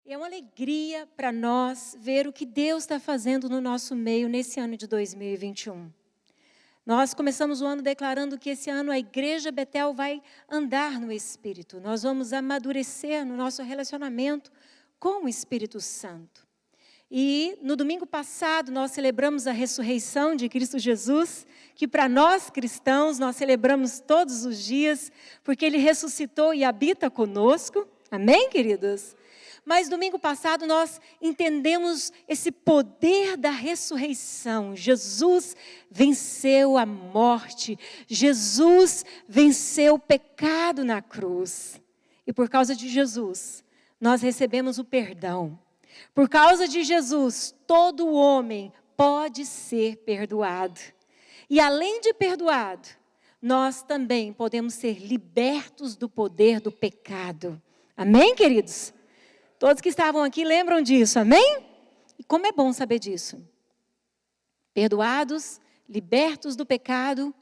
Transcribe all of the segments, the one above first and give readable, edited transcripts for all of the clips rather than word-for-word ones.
É uma alegria para nós ver o que Deus está fazendo no nosso meio nesse ano de 2021. Nós começamos o ano declarando que esse ano a Igreja Betel vai andar no Espírito. Nós vamos amadurecer no nosso relacionamento com o Espírito Santo. E no domingo passado nós celebramos a ressurreição de Cristo Jesus, que para nós cristãos nós celebramos todos os dias, porque Ele ressuscitou e habita conosco. Amém, queridos? Mas domingo passado nós entendemos esse poder da ressurreição. Jesus venceu a morte. Jesus venceu o pecado na cruz. E por causa de Jesus, nós recebemos o perdão. Por causa de Jesus, todo homem pode ser perdoado. E além de perdoado, nós também podemos ser libertos do poder do pecado. Amém, queridos? Todos que estavam aqui lembram disso, amém? E como é bom saber disso. Perdoados, libertos do pecado,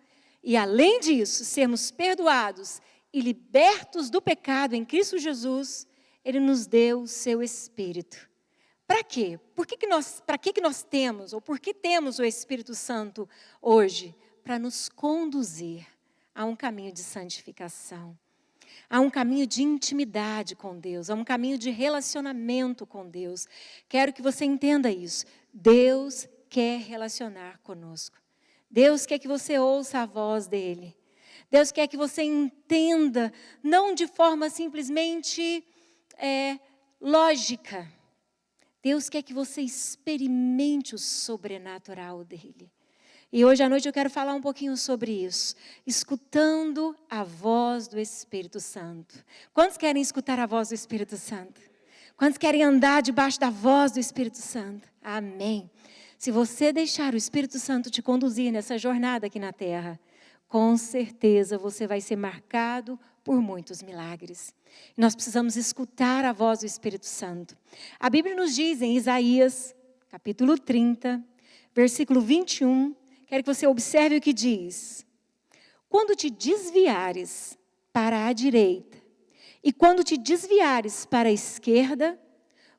e além disso, sermos perdoados e libertos do pecado em Cristo Jesus, Ele nos deu o seu Espírito. Para quê? Para que nós temos, ou por que temos o Espírito Santo hoje? Para nos conduzir a um caminho de santificação. Há um caminho de intimidade com Deus, há um caminho de relacionamento com Deus. Quero que você entenda isso. Deus quer relacionar conosco. Deus quer que você ouça a voz dEle. Deus quer que você entenda, não de forma simplesmente lógica. Deus quer que você experimente o sobrenatural dEle. E hoje à noite eu quero falar um pouquinho sobre isso. Escutando a voz do Espírito Santo. Quantos querem escutar a voz do Espírito Santo? Quantos querem andar debaixo da voz do Espírito Santo? Amém. Se você deixar o Espírito Santo te conduzir nessa jornada aqui na terra, com certeza você vai ser marcado por muitos milagres. E nós precisamos escutar a voz do Espírito Santo. A Bíblia nos diz em Isaías, capítulo 30, versículo 21, quero que você observe o que diz. Quando te desviares para a direita e quando te desviares para a esquerda,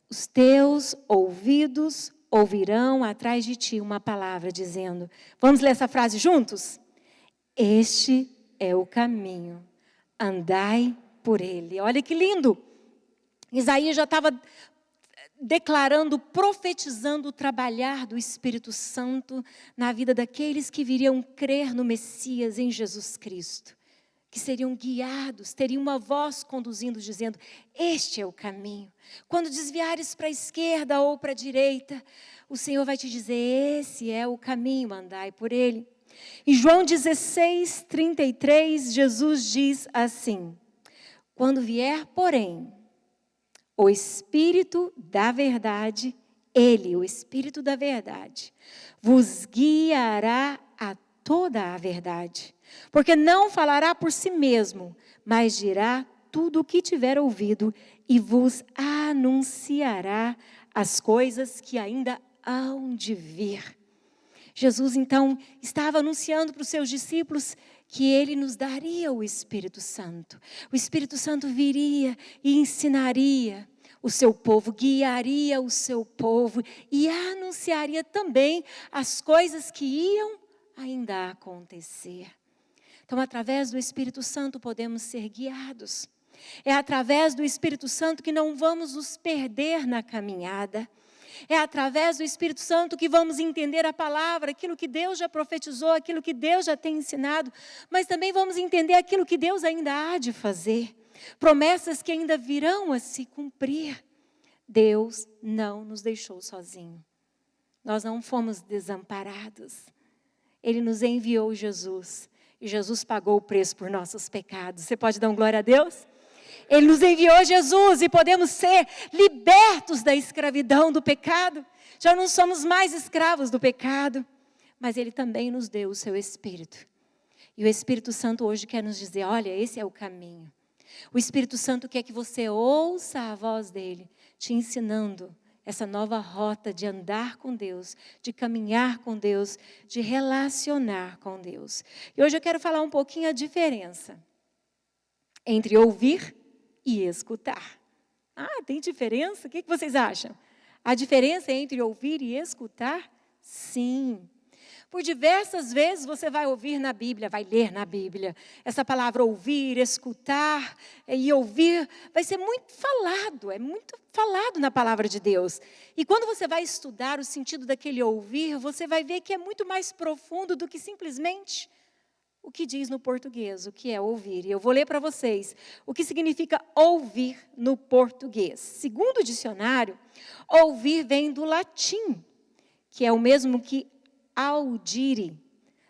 os teus ouvidos ouvirão atrás de ti uma palavra dizendo, vamos ler essa frase juntos? Este é o caminho, andai por ele. Olha que lindo! Isaías já estava declarando, profetizando o trabalhar do Espírito Santo na vida daqueles que viriam crer no Messias, em Jesus Cristo. Que seriam guiados, teriam uma voz conduzindo, dizendo, este é o caminho. Quando desviares para a esquerda ou para a direita, o Senhor vai te dizer, esse é o caminho, andai por ele. Em João 16, 33, Jesus diz assim, quando vier, porém, o Espírito da verdade, Ele, o Espírito da verdade, vos guiará a toda a verdade. Porque não falará por si mesmo, mas dirá tudo o que tiver ouvido e vos anunciará as coisas que ainda hão de vir. Jesus, então, estava anunciando para os seus discípulos que Ele nos daria o Espírito Santo. O Espírito Santo viria e ensinaria o seu povo, guiaria o seu povo e anunciaria também as coisas que iam ainda acontecer. Então, através do Espírito Santo podemos ser guiados. É através do Espírito Santo que não vamos nos perder na caminhada. É através do Espírito Santo que vamos entender a palavra, aquilo que Deus já profetizou, aquilo que Deus já tem ensinado, mas também vamos entender aquilo que Deus ainda há de fazer, promessas que ainda virão a se cumprir. Deus não nos deixou sozinhos. Nós não fomos desamparados. Ele nos enviou Jesus, e Jesus pagou o preço por nossos pecados. Você pode dar um glória a Deus? Ele nos enviou Jesus e podemos ser libertos da escravidão do pecado. Já não somos mais escravos do pecado, mas Ele também nos deu o seu Espírito. E o Espírito Santo hoje quer nos dizer, olha, esse é o caminho. O Espírito Santo quer que você ouça a voz dEle, te ensinando essa nova rota de andar com Deus, de caminhar com Deus, de relacionar com Deus. E hoje eu quero falar um pouquinho a diferença entre ouvir e escutar. Ah, tem diferença? O que vocês acham? A diferença entre ouvir e escutar? Sim. Por diversas vezes você vai ouvir na Bíblia, vai ler na Bíblia. Essa palavra ouvir, escutar e ouvir vai ser muito falado, é muito falado na palavra de Deus. E quando você vai estudar o sentido daquele ouvir, você vai ver que é muito mais profundo do que simplesmente o que diz no português, o que é ouvir. E eu vou ler para vocês o que significa ouvir no português. Segundo o dicionário, ouvir vem do latim, que é o mesmo que audire.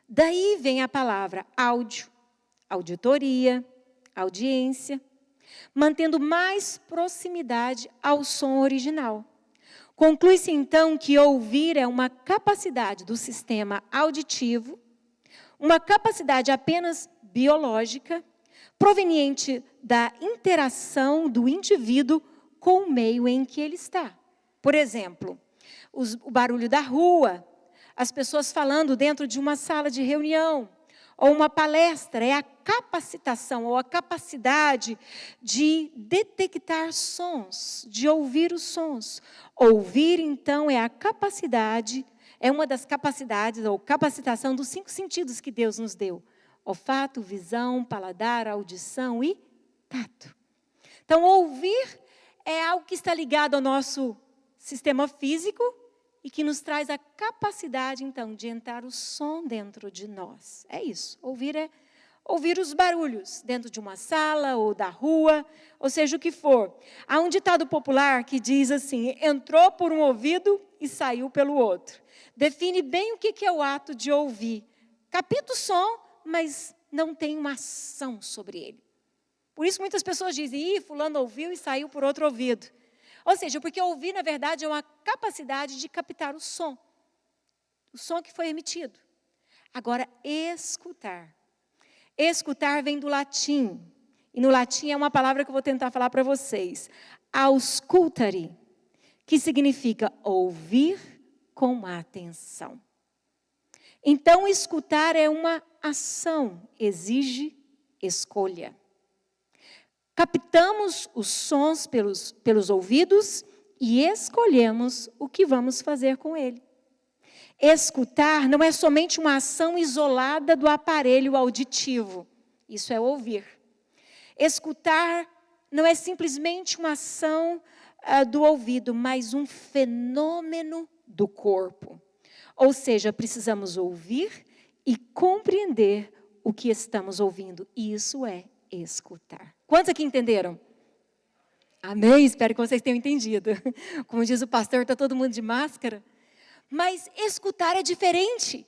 Daí vem a palavra áudio, auditoria, audiência, mantendo mais proximidade ao som original. Conclui-se então que ouvir é uma capacidade do sistema auditivo, uma capacidade apenas biológica, proveniente da interação do indivíduo com o meio em que ele está. Por exemplo, o barulho da rua, as pessoas falando dentro de uma sala de reunião, ou uma palestra, é a capacitação ou a capacidade de detectar sons, de ouvir os sons. Ouvir, então, é a capacidade, é uma das capacidades ou capacitação dos 5 sentidos que Deus nos deu. Olfato, visão, paladar, audição e tato. Então, ouvir é algo que está ligado ao nosso sistema físico, e que nos traz a capacidade, então, de entrar o som dentro de nós. É isso. Ouvir é ouvir os barulhos dentro de uma sala ou da rua, ou seja, o que for. Há um ditado popular que diz assim: entrou por um ouvido e saiu pelo outro. Define bem o que é o ato de ouvir. Capta o som, mas não tem uma ação sobre ele. Por isso muitas pessoas dizem: fulano ouviu e saiu por outro ouvido. Ou seja, porque ouvir, na verdade, é uma capacidade de captar o som que foi emitido. Agora, escutar. Escutar vem do latim, e no latim é uma palavra que eu vou tentar falar para vocês. Auscultare, que significa ouvir com atenção. Então, escutar é uma ação, exige escolha. Captamos os sons pelos ouvidos e escolhemos o que vamos fazer com ele. Escutar não é somente uma ação isolada do aparelho auditivo. Isso é ouvir. Escutar não é simplesmente uma ação do ouvido, mas um fenômeno do corpo. Ou seja, precisamos ouvir e compreender o que estamos ouvindo. E isso é escutar. Quantos aqui entenderam? Amém? Espero que vocês tenham entendido. Como diz o pastor, está todo mundo de máscara. Mas escutar é diferente.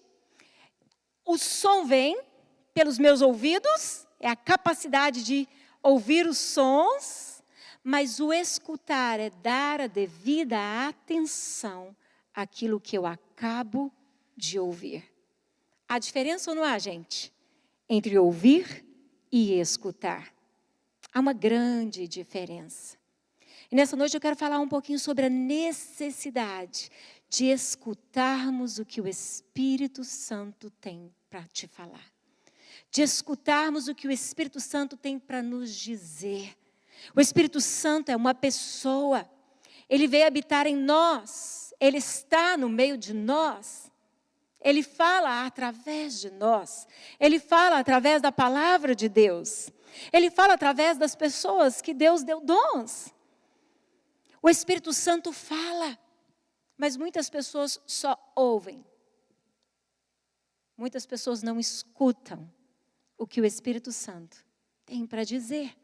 O som vem pelos meus ouvidos, é a capacidade de ouvir os sons, mas o escutar é dar a devida atenção àquilo que eu acabo de ouvir. Há diferença ou não há, gente? Entre ouvir e escutar. Há uma grande diferença. E nessa noite eu quero falar um pouquinho sobre a necessidade de escutarmos o que o Espírito Santo tem para te falar. De escutarmos o que o Espírito Santo tem para nos dizer. O Espírito Santo é uma pessoa. Ele veio habitar em nós. Ele está no meio de nós. Ele fala através de nós. Ele fala através da palavra de Deus. Ele fala através das pessoas que Deus deu dons. O Espírito Santo fala, mas muitas pessoas só ouvem. Muitas pessoas não escutam o que o Espírito Santo tem para dizer.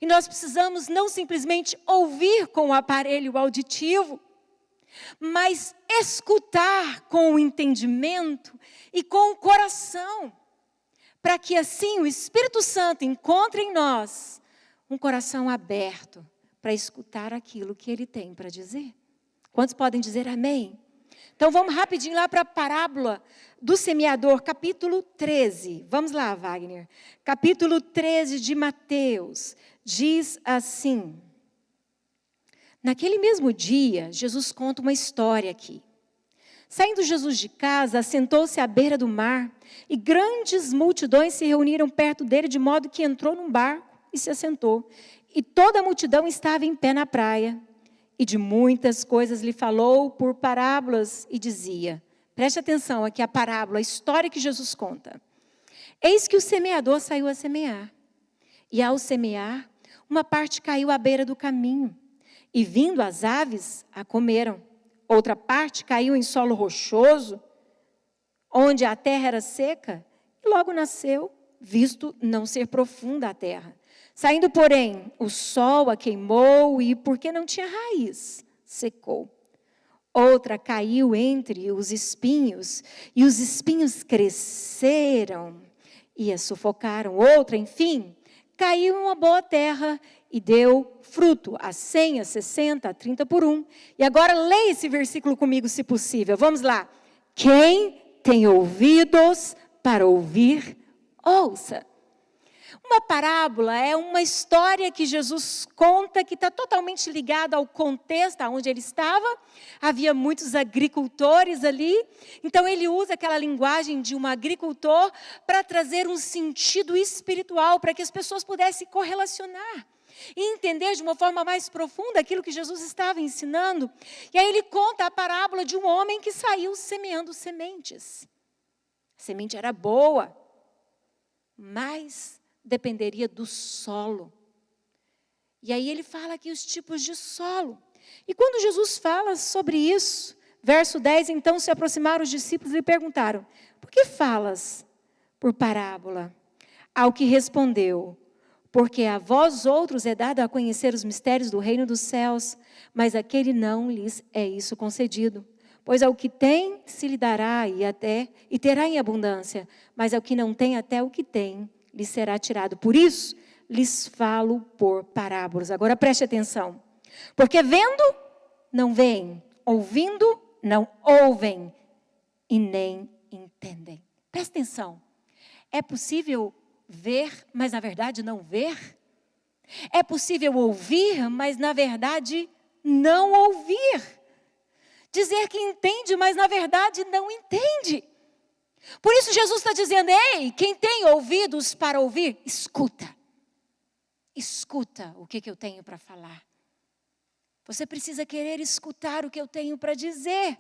E nós precisamos não simplesmente ouvir com o aparelho auditivo, mas escutar com o entendimento e com o coração, para que assim o Espírito Santo encontre em nós um coração aberto para escutar aquilo que Ele tem para dizer. Quantos podem dizer amém? Então vamos rapidinho lá para a parábola do semeador, capítulo 13. Vamos lá, Wagner. Capítulo 13 de Mateus, diz assim. Naquele mesmo dia, Jesus conta uma história aqui. Saindo Jesus de casa, assentou-se à beira do mar, e grandes multidões se reuniram perto dele, de modo que entrou num barco e se assentou. E toda a multidão estava em pé na praia. E de muitas coisas lhe falou por parábolas e dizia, preste atenção aqui a parábola, a história que Jesus conta. Eis que o semeador saiu a semear. E ao semear, uma parte caiu à beira do caminho. E vindo as aves, a comeram. Outra parte caiu em solo rochoso, onde a terra era seca, e logo nasceu, visto não ser profunda a terra. Saindo, porém, o sol a queimou e, porque não tinha raiz, secou. Outra caiu entre os espinhos, e os espinhos cresceram e a sufocaram. Outra, enfim, caiu em uma boa terra e deu fruto, a 100, a 60, a 30 por 1. E agora leia esse versículo comigo, se possível. Vamos lá. Quem tem ouvidos para ouvir, ouça. Uma parábola é uma história que Jesus conta que está totalmente ligada ao contexto onde ele estava. Havia muitos agricultores ali. Então ele usa aquela linguagem de um agricultor para trazer um sentido espiritual, para que as pessoas pudessem correlacionar e entender de uma forma mais profunda aquilo que Jesus estava ensinando. E aí ele conta a parábola de um homem que saiu semeando sementes. A semente era boa, mas dependeria do solo. E aí ele fala aqui os tipos de solo. E quando Jesus fala sobre isso, verso 10, então se aproximaram os discípulos e lhe perguntaram, por que falas por parábola? Ao que respondeu, porque a vós outros é dado a conhecer os mistérios do reino dos céus, mas aquele não lhes é isso concedido. Pois ao que tem se lhe dará e terá em abundância, mas ao que não tem até o que tem lhe será tirado. Por isso, lhes falo por parábolas. Agora preste atenção. Porque vendo, não veem. Ouvindo, não ouvem. E nem entendem. Preste atenção. É possível ver, mas na verdade não ver? É possível ouvir, mas na verdade não ouvir? Dizer que entende, mas na verdade não entende. Por isso Jesus está dizendo, ei, quem tem ouvidos para ouvir, escuta. Escuta o que eu tenho para falar. Você precisa querer escutar o que eu tenho para dizer.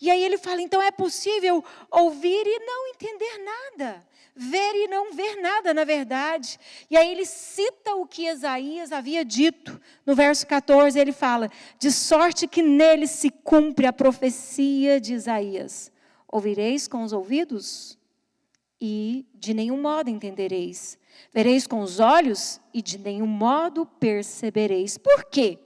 E aí ele fala, então é possível ouvir e não entender nada. Ver e não ver nada, na verdade. E aí ele cita o que Isaías havia dito. No verso 14 ele fala, de sorte que nele se cumpre a profecia de Isaías. Ouvireis com os ouvidos e de nenhum modo entendereis. Vereis com os olhos e de nenhum modo percebereis. Por quê?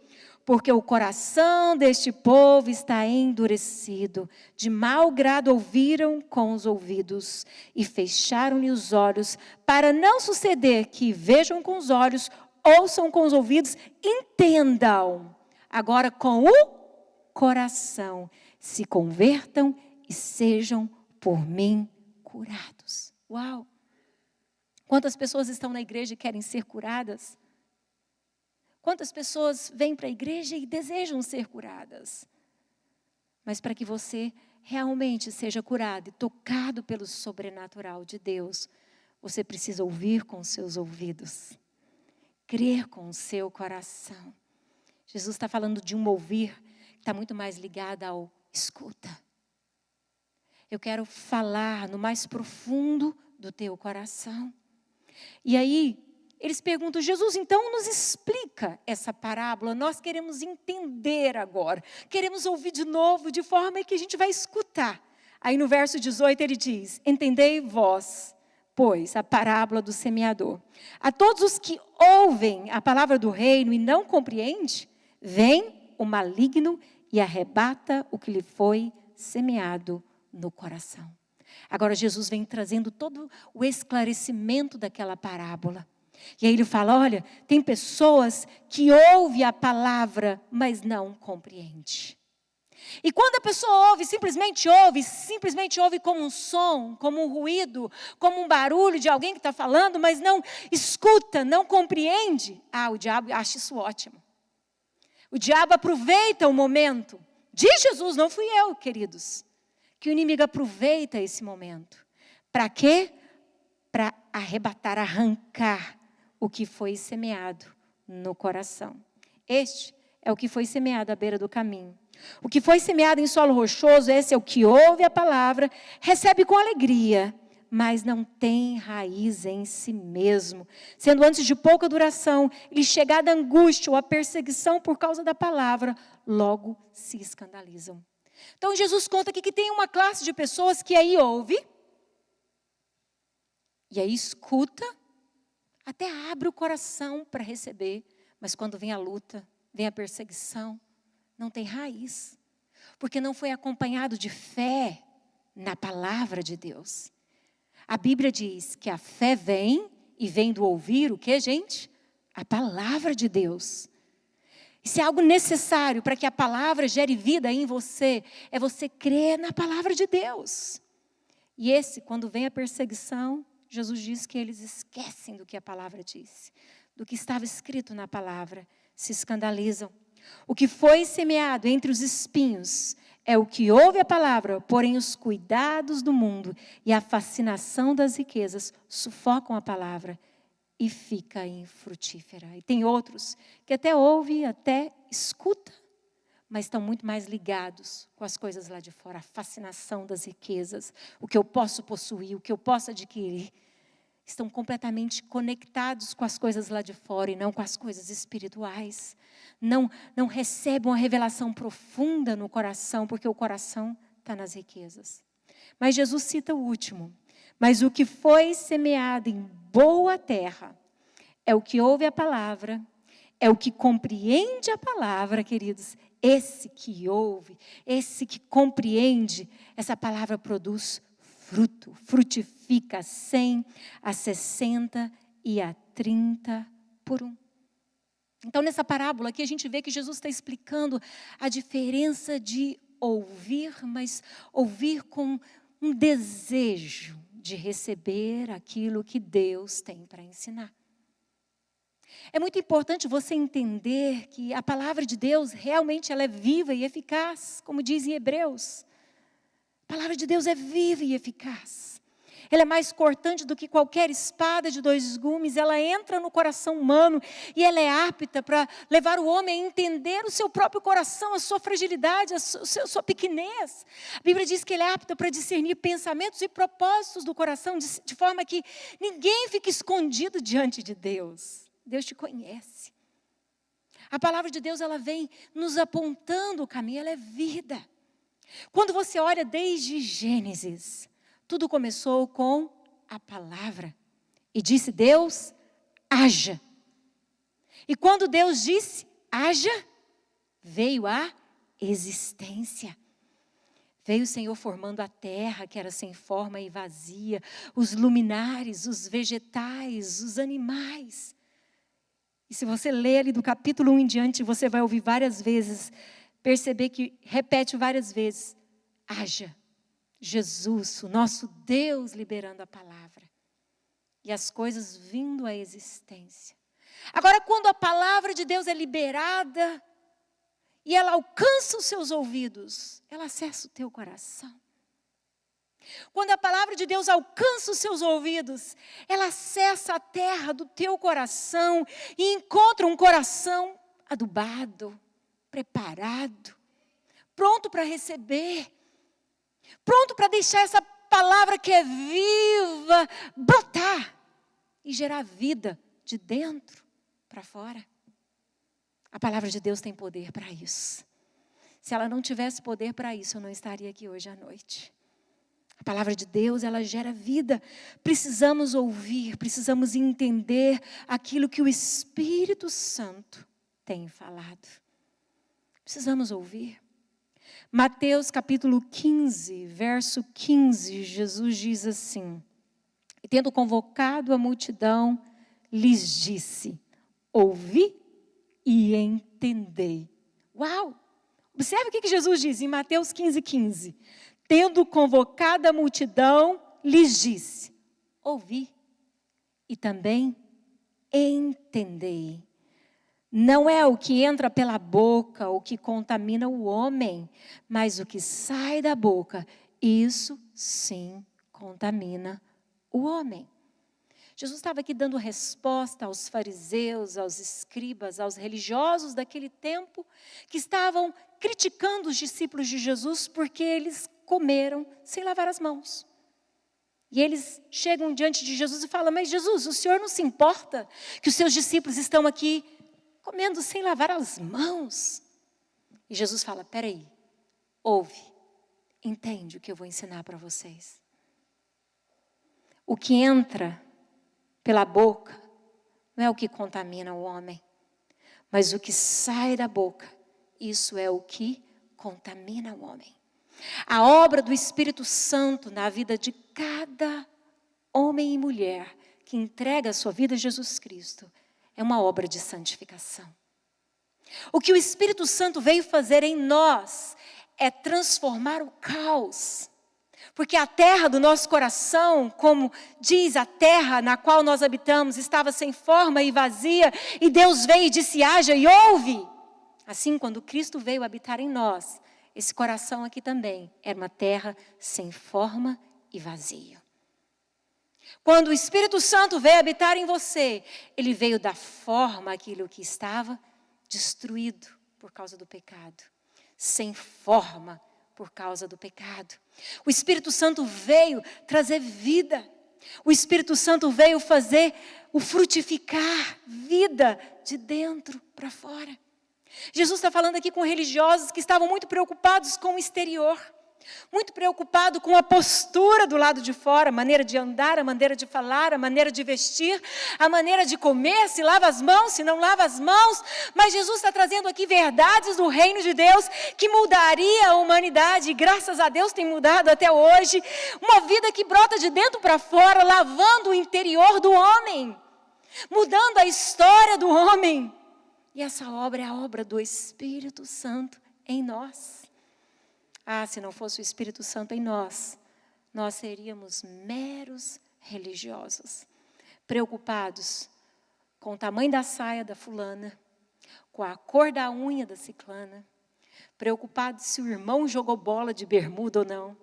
Porque o coração deste povo está endurecido. De mau grado ouviram com os ouvidos e fecharam-lhe os olhos, para não suceder que vejam com os olhos, ouçam com os ouvidos, entendam. Agora com o coração se convertam e sejam por mim curados. Uau! Quantas pessoas estão na igreja e querem ser curadas? Quantas pessoas vêm para a igreja e desejam ser curadas? Mas para que você realmente seja curado e tocado pelo sobrenatural de Deus, você precisa ouvir com os seus ouvidos, crer com o seu coração. Jesus está falando de um ouvir que está muito mais ligado ao escuta. Eu quero falar no mais profundo do teu coração. E aí, eles perguntam, Jesus, então nos explica essa parábola. Nós queremos entender agora. Queremos ouvir de novo, de forma que a gente vai escutar. Aí no verso 18 ele diz, entendei vós, pois, a parábola do semeador. A todos os que ouvem a palavra do reino e não compreendem, vem o maligno e arrebata o que lhe foi semeado no coração. Agora Jesus vem trazendo todo o esclarecimento daquela parábola. E aí ele fala, olha, tem pessoas que ouvem a palavra, mas não compreendem. E quando a pessoa ouve, simplesmente ouve como um som, como um ruído, como um barulho de alguém que está falando, mas não escuta, não compreende. O diabo acha isso ótimo. O diabo aproveita o momento. Diz Jesus, não fui eu, queridos. Que o inimigo aproveita esse momento. Para quê? Para arrebatar, arrancar o que foi semeado no coração. Este é o que foi semeado à beira do caminho. O que foi semeado em solo rochoso, esse é o que ouve a palavra, recebe com alegria, mas não tem raiz em si mesmo. Sendo antes de pouca duração, lhe chegada a angústia ou a perseguição por causa da palavra, logo se escandalizam. Então Jesus conta aqui que tem uma classe de pessoas que aí ouve, e aí escuta, até abre o coração para receber, mas quando vem a luta, vem a perseguição, não tem raiz, porque não foi acompanhado de fé na palavra de Deus. A Bíblia diz que a fé vem e vem do ouvir o que, gente? A palavra de Deus. E se é algo necessário para que a palavra gere vida em você, é você crer na palavra de Deus. E quando vem a perseguição, Jesus diz que eles esquecem do que a palavra disse, do que estava escrito na palavra, se escandalizam. O que foi semeado entre os espinhos é o que ouve a palavra, porém os cuidados do mundo e a fascinação das riquezas sufocam a palavra e fica infrutífera. E tem outros que até ouve, até escuta, mas estão muito mais ligados com as coisas lá de fora, a fascinação das riquezas, o que eu posso possuir, o que eu posso adquirir. Estão completamente conectados com as coisas lá de fora e não com as coisas espirituais. Não recebem uma revelação profunda no coração, porque o coração está nas riquezas. Mas Jesus cita o último. Mas o que foi semeado em boa terra é o que ouve a palavra, é o que compreende a palavra, queridos. Esse que ouve, esse que compreende, essa palavra produz fruto, frutifica a 100, a 60 e a 30 por 1. Então, nessa parábola aqui, a gente vê que Jesus está explicando a diferença de ouvir, mas ouvir com um desejo de receber aquilo que Deus tem para ensinar. É muito importante você entender que a palavra de Deus realmente ela é viva e eficaz, como diz em Hebreus. A palavra de Deus é viva e eficaz. Ela é mais cortante do que qualquer espada de 2 gumes. Ela entra no coração humano e ela é apta para levar o homem a entender o seu próprio coração, a sua fragilidade, a sua pequenez. A Bíblia diz que ele é apto para discernir pensamentos e propósitos do coração, de forma que ninguém fique escondido diante de Deus. Deus te conhece. A palavra de Deus, ela vem nos apontando o caminho, ela é vida. Quando você olha desde Gênesis, tudo começou com a palavra. E disse Deus, haja. E quando Deus disse, haja, veio a existência. Veio o Senhor formando a terra, que era sem forma e vazia, os luminares, os vegetais, os animais. E se você ler ali do capítulo 1 em diante, você vai ouvir várias vezes, perceber que repete várias vezes, haja. Jesus, o nosso Deus, liberando a palavra. E as coisas vindo à existência. Agora, quando a palavra de Deus é liberada, e ela alcança os seus ouvidos, ela acessa o teu coração. Quando a palavra de Deus alcança os seus ouvidos, ela acessa a terra do teu coração e encontra um coração adubado, preparado, pronto para receber, pronto para deixar essa palavra que é viva brotar e gerar vida de dentro para fora. A palavra de Deus tem poder para isso. Se ela não tivesse poder para isso, eu não estaria aqui hoje à noite. A palavra de Deus, ela gera vida. Precisamos ouvir, precisamos entender aquilo que o Espírito Santo tem falado. Precisamos ouvir. Mateus capítulo 15, verso 15, Jesus diz assim: e tendo convocado a multidão, lhes disse, ouvi e entendei. Uau! Observe o que Jesus diz em Mateus 15, 15. Tendo convocado a multidão, lhes disse, ouvi e também entendei. Não é o que entra pela boca o que contamina o homem, mas o que sai da boca, isso sim contamina o homem. Jesus estava aqui dando resposta aos fariseus, aos escribas, aos religiosos daquele tempo, que estavam criticando os discípulos de Jesus porque eles comeram sem lavar as mãos. E eles chegam diante de Jesus e falam: mas Jesus, o Senhor não se importa que os seus discípulos estão aqui comendo sem lavar as mãos? E Jesus fala: peraí, ouve, entende o que eu vou ensinar para vocês. O que entra pela boca não é o que contamina o homem, mas o que sai da boca, isso é o que contamina o homem. A obra do Espírito Santo na vida de cada homem e mulher que entrega a sua vida a Jesus Cristo é uma obra de santificação. O que o Espírito Santo veio fazer em nós é transformar o caos. Porque a terra do nosso coração, como diz a terra na qual nós habitamos, estava sem forma e vazia, e Deus veio e disse: haja e ouve. Assim, quando Cristo veio habitar em nós, esse coração aqui também era uma terra sem forma e vazia. Quando o Espírito Santo veio habitar em você, ele veio dar forma àquilo que estava destruído por causa do pecado, sem forma por causa do pecado. O Espírito Santo veio trazer vida. O Espírito Santo veio fazer o frutificar vida de dentro para fora. Jesus está falando aqui com religiosos que estavam muito preocupados com o exterior, muito preocupado com a postura do lado de fora, a maneira de andar, a maneira de falar, a maneira de vestir, a maneira de comer, se lava as mãos, se não lava as mãos. Mas Jesus está trazendo aqui verdades do reino de Deus que mudaria a humanidade, e graças a Deus tem mudado até hoje. Uma vida que brota de dentro para fora, lavando o interior do homem, mudando a história do homem. E essa obra é a obra do Espírito Santo em nós. Ah, se não fosse o Espírito Santo em nós, nós seríamos meros religiosos, preocupados com o tamanho da saia da fulana, com a cor da unha da ciclana, preocupados se o irmão jogou bola de bermuda ou não.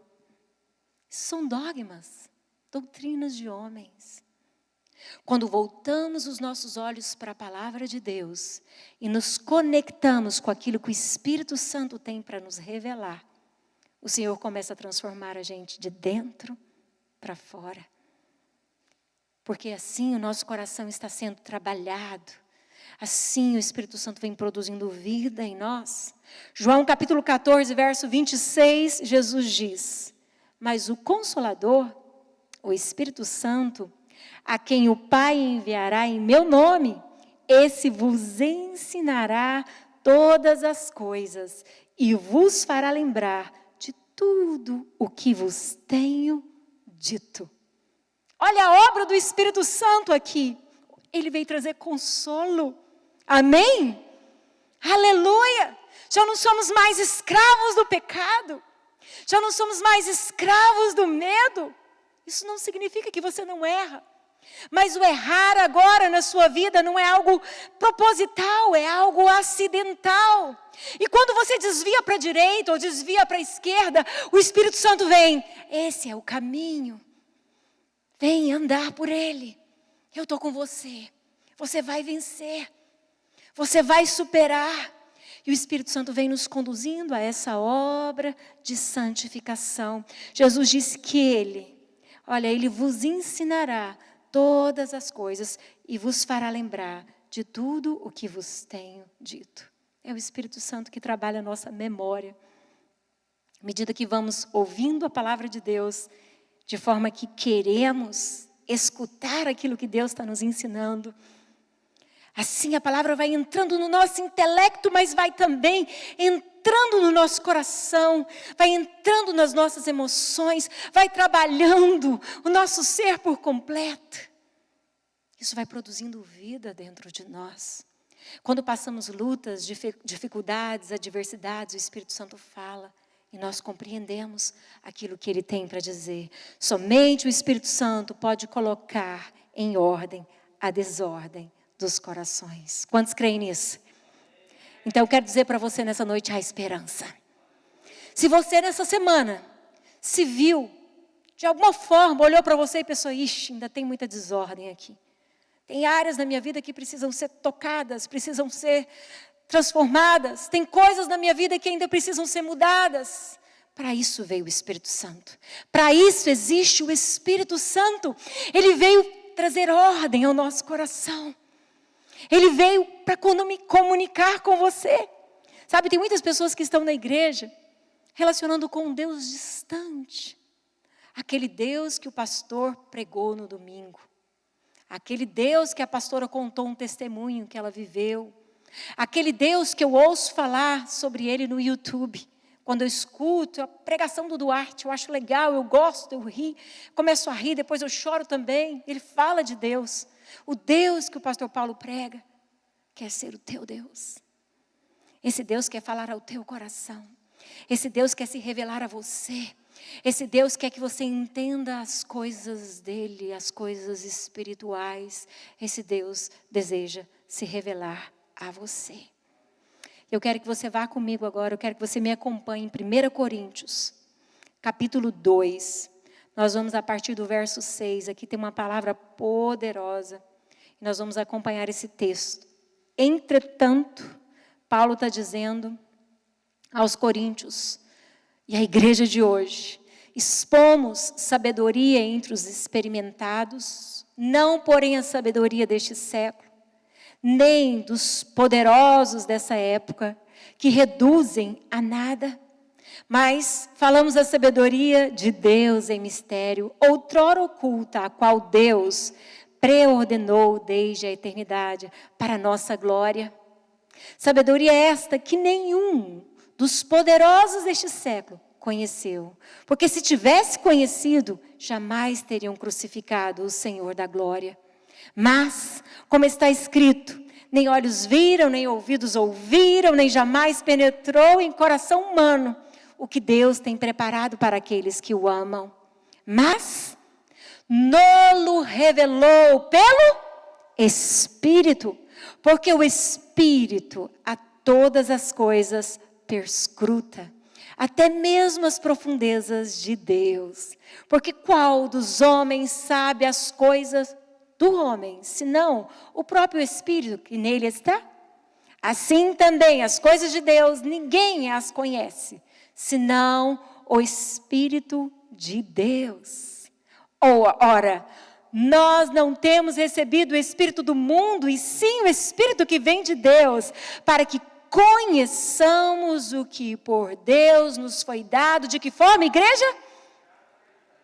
Isso são dogmas, doutrinas de homens. Quando voltamos os nossos olhos para a palavra de Deus e nos conectamos com aquilo que o Espírito Santo tem para nos revelar, o Senhor começa a transformar a gente de dentro para fora. Porque assim o nosso coração está sendo trabalhado. Assim o Espírito Santo vem produzindo vida em nós. João capítulo 14, verso 26, Jesus diz: mas o Consolador, o Espírito Santo, a quem o Pai enviará em meu nome, esse vos ensinará todas as coisas e vos fará lembrar de tudo o que vos tenho dito. Olha a obra do Espírito Santo aqui. Ele veio trazer consolo. Amém? Aleluia! Já não somos mais escravos do pecado. Já não somos mais escravos do medo. Isso não significa que você não erra. Mas o errar agora na sua vida não é algo proposital, é algo acidental. E quando você desvia para a direita ou desvia para a esquerda, o Espírito Santo vem. Esse é o caminho. Vem andar por ele. Eu estou com você. Você vai vencer. Você vai superar. E o Espírito Santo vem nos conduzindo a essa obra de santificação. Jesus disse que ele vos ensinará todas as coisas e vos fará lembrar de tudo o que vos tenho dito. É o Espírito Santo que trabalha a nossa memória. À medida que vamos ouvindo a palavra de Deus, de forma que queremos escutar aquilo que Deus está nos ensinando, assim a palavra vai entrando no nosso intelecto, mas vai também entrando no nosso coração, vai entrando nas nossas emoções, vai trabalhando o nosso ser por completo. Isso vai produzindo vida dentro de nós. Quando passamos lutas, dificuldades, adversidades, o Espírito Santo fala e nós compreendemos aquilo que Ele tem para dizer. Somente o Espírito Santo pode colocar em ordem a desordem dos corações. Quantos creem nisso? Então eu quero dizer para você nessa noite: há esperança. Se você nessa semana se viu de alguma forma, olhou para você e pensou, ixi, ainda tem muita desordem aqui. Tem áreas na minha vida que precisam ser tocadas, precisam ser transformadas. Tem coisas na minha vida que ainda precisam ser mudadas. Para isso veio o Espírito Santo. Para isso existe o Espírito Santo. Ele veio trazer ordem ao nosso coração. Ele veio para comunicar com você. Sabe, tem muitas pessoas que estão na igreja relacionando com um Deus distante. Aquele Deus que o pastor pregou no domingo. Aquele Deus que a pastora contou um testemunho que ela viveu. Aquele Deus que eu ouço falar sobre ele no YouTube. Quando eu escuto a pregação do Duarte, eu acho legal, eu gosto, eu rio. Começo a rir, depois eu choro também. Ele fala de Deus. O Deus que o pastor Paulo prega quer ser o teu Deus. Esse Deus quer falar ao teu coração. Esse Deus quer se revelar a você. Esse Deus quer que você entenda as coisas dele, as coisas espirituais. Esse Deus deseja se revelar a você. Eu quero que você vá comigo agora, eu quero que você me acompanhe em 1 Coríntios, capítulo 2. Nós vamos a partir do verso 6, aqui tem uma palavra poderosa. E nós vamos acompanhar esse texto. Entretanto, Paulo está dizendo aos coríntios, e a igreja de hoje, expomos sabedoria entre os experimentados, não porém a sabedoria deste século, nem dos poderosos dessa época, que reduzem a nada, mas falamos a sabedoria de Deus em mistério, outrora oculta, a qual Deus preordenou desde a eternidade para a nossa glória. Sabedoria esta que nenhum dos poderosos deste século conheceu, porque se tivesse conhecido, jamais teriam crucificado o Senhor da glória. Mas, como está escrito, nem olhos viram, nem ouvidos ouviram, nem jamais penetrou em coração humano o que Deus tem preparado para aqueles que o amam. Mas, nolo revelou pelo Espírito, porque o Espírito a todas as coisas perscruta, até mesmo as profundezas de Deus. Porque qual dos homens sabe as coisas do homem, senão o próprio Espírito que nele está? Assim também as coisas de Deus, ninguém as conhece, senão o Espírito de Deus. Ora, nós não temos recebido o Espírito do mundo, e sim o Espírito que vem de Deus, para que conheçamos o que por Deus nos foi dado. De que forma, igreja?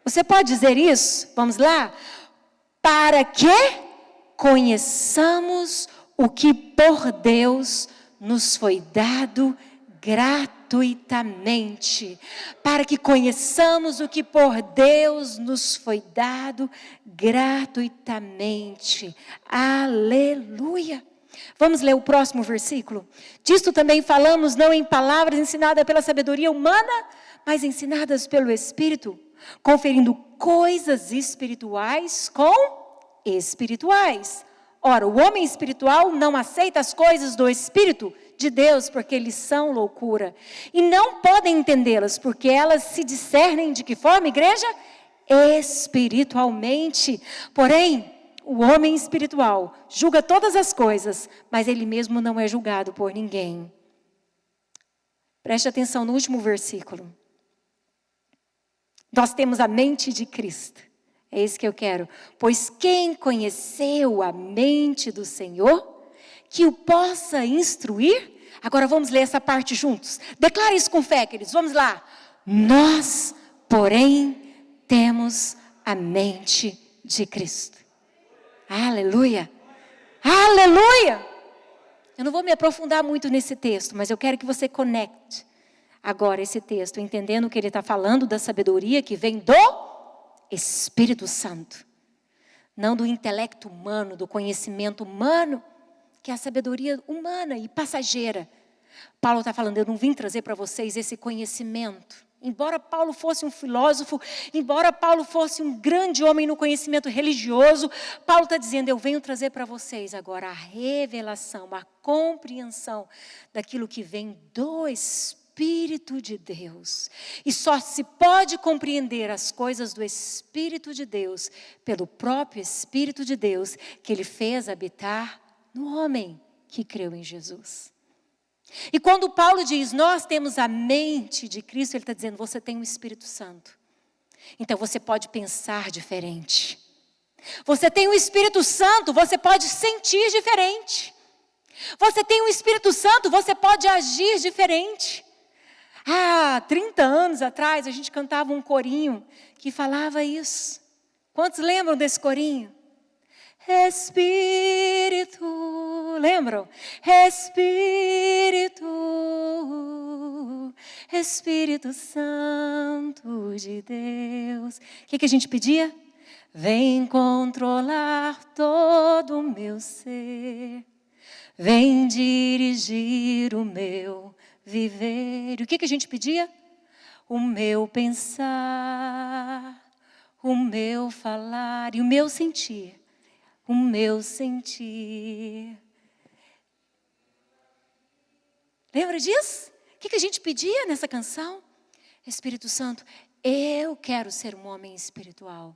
Você pode dizer isso? Vamos lá? Para que conheçamos o que por Deus nos foi dado gratuitamente. Para que conheçamos o que por Deus nos foi dado gratuitamente. Aleluia! Vamos ler o próximo versículo? Disto também falamos, não em palavras ensinadas pela sabedoria humana, mas ensinadas pelo Espírito, conferindo coisas espirituais com espirituais. Ora, o homem espiritual não aceita as coisas do Espírito de Deus, porque eles são loucura. E não podem entendê-las, porque elas se discernem de que forma, igreja? Espiritualmente. Porém, o homem espiritual julga todas as coisas, mas ele mesmo não é julgado por ninguém. Preste atenção no último versículo. Nós temos a mente de Cristo. É isso que eu quero. Pois quem conheceu a mente do Senhor, que o possa instruir? Agora vamos ler essa parte juntos. Declare isso com fé, queridos. Vamos lá. Nós, porém, temos a mente de Cristo. Aleluia! Aleluia! Eu não vou me aprofundar muito nesse texto, mas eu quero que você conecte agora esse texto, entendendo que ele está falando da sabedoria que vem do Espírito Santo. Não do intelecto humano, do conhecimento humano, que é a sabedoria humana e passageira. Paulo está falando, eu não vim trazer para vocês esse conhecimento. Embora Paulo fosse um filósofo, embora Paulo fosse um grande homem no conhecimento religioso, Paulo está dizendo, eu venho trazer para vocês agora a revelação, a compreensão daquilo que vem do Espírito Espírito de Deus. E só se pode compreender as coisas do Espírito de Deus pelo próprio Espírito de Deus que Ele fez habitar no homem que creu em Jesus. E quando Paulo diz, nós temos a mente de Cristo, ele está dizendo, você tem o Espírito Santo. Então você pode pensar diferente. Você tem o Espírito Santo, você pode sentir diferente. Você tem o Espírito Santo, você pode agir diferente. 30 anos atrás, a gente cantava um corinho que falava isso. Quantos lembram desse corinho? Espírito, lembram? Espírito Santo de Deus. O que a gente pedia? Vem controlar todo o meu ser. Vem dirigir o meu viver. E o que a gente pedia? O meu pensar, o meu falar e o meu sentir. O meu sentir. Lembra disso? O que a gente pedia nessa canção? Espírito Santo, eu quero ser um homem espiritual.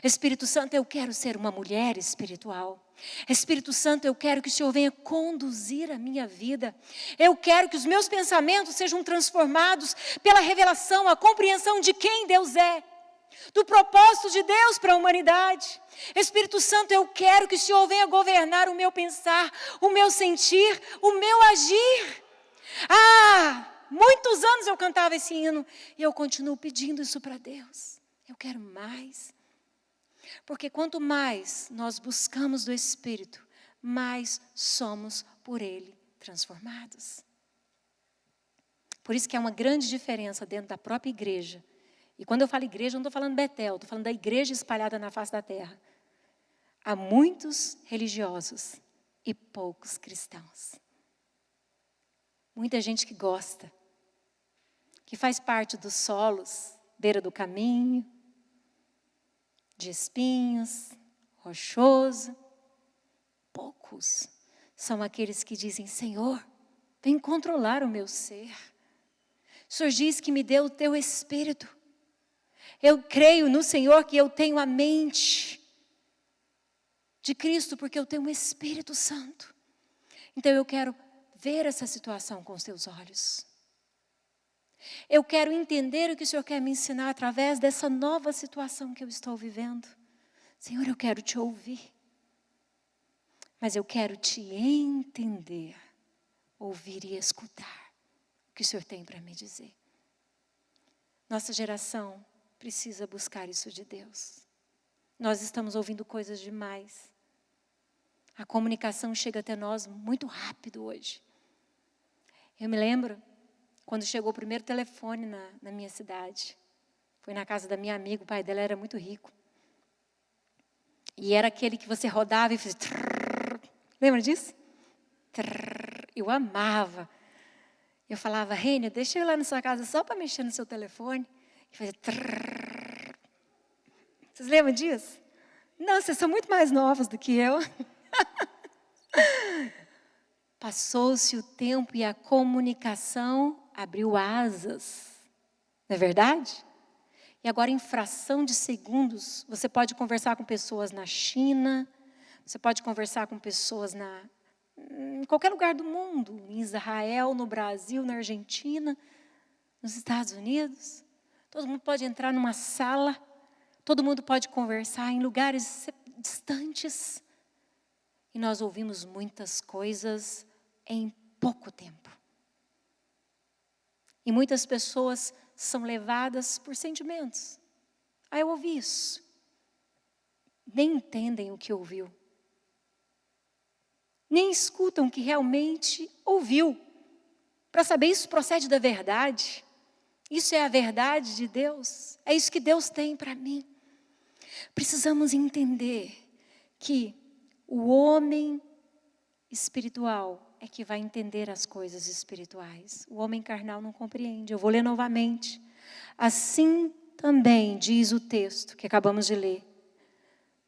Espírito Santo, eu quero ser uma mulher espiritual. Espírito Santo, eu quero que o Senhor venha conduzir a minha vida. Eu quero que os meus pensamentos sejam transformados pela revelação, a compreensão de quem Deus é, do propósito de Deus para a humanidade. Espírito Santo, eu quero que o Senhor venha governar o meu pensar, o meu sentir, o meu agir. Muitos anos eu cantava esse hino e eu continuo pedindo isso para Deus. Eu quero mais. Porque quanto mais nós buscamos do Espírito, mais somos por Ele transformados. Por isso que há uma grande diferença dentro da própria igreja. E quando eu falo igreja, eu não estou falando Betel, estou falando da igreja espalhada na face da terra. Há muitos religiosos e poucos cristãos. Muita gente que gosta, que faz parte dos solos, beira do caminho, de espinhos, rochoso. Poucos são aqueles que dizem, Senhor, vem controlar o meu ser. O Senhor diz que me deu o teu Espírito. Eu creio no Senhor que eu tenho a mente de Cristo, porque eu tenho o Espírito Santo. Então eu quero ver essa situação com os teus olhos. Eu quero entender o que o Senhor quer me ensinar através dessa nova situação que eu estou vivendo. Senhor, eu quero te ouvir. Mas eu quero te entender, ouvir e escutar o que o Senhor tem para me dizer. Nossa geração precisa buscar isso de Deus. Nós estamos ouvindo coisas demais. A comunicação chega até nós muito rápido hoje. Eu me lembro quando chegou o primeiro telefone na minha cidade. Foi na casa da minha amiga, o pai dela era muito rico. E era aquele que você rodava e fazia... Lembra disso? Eu amava. Eu falava, Rênia, deixa eu ir lá na sua casa só para mexer no seu telefone. E fazia... Vocês lembram disso? Não, vocês são muito mais novos do que eu. Passou-se o tempo e a comunicação abriu asas. Não é verdade? E agora, em fração de segundos, você pode conversar com pessoas na China, você pode conversar com pessoas em qualquer lugar do mundo, em Israel, no Brasil, na Argentina, nos Estados Unidos. Todo mundo pode entrar numa sala, todo mundo pode conversar em lugares distantes. E nós ouvimos muitas coisas em pouco tempo. E muitas pessoas são levadas por sentimentos. Eu ouvi isso. Nem entendem o que ouviu. Nem escutam o que realmente ouviu. Para saber, isso procede da verdade. Isso é a verdade de Deus. É isso que Deus tem para mim. Precisamos entender que o homem espiritual é que vai entender as coisas espirituais. O homem carnal não compreende. Eu vou ler novamente. Assim também diz o texto que acabamos de ler.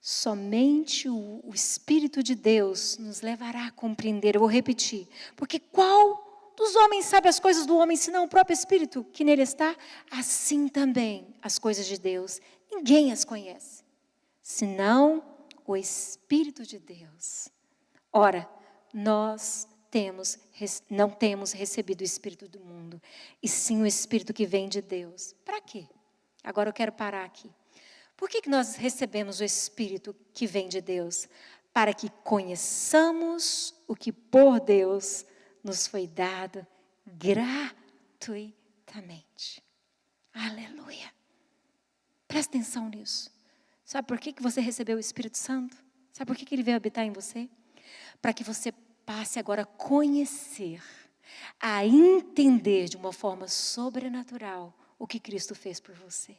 Somente o Espírito de Deus nos levará a compreender. Eu vou repetir. Porque qual dos homens sabe as coisas do homem, senão o próprio Espírito que nele está? Assim também as coisas de Deus, ninguém as conhece, senão o Espírito de Deus. Ora, nós não temos recebido o Espírito do mundo, e sim o Espírito que vem de Deus. Para quê? Agora eu quero parar aqui. Por que nós recebemos o Espírito que vem de Deus? Para que conheçamos o que por Deus nos foi dado gratuitamente. Aleluia. Presta atenção nisso. Sabe por que você recebeu o Espírito Santo? Sabe por que ele veio habitar em você? Para que você passe agora a conhecer, a entender de uma forma sobrenatural o que Cristo fez por você.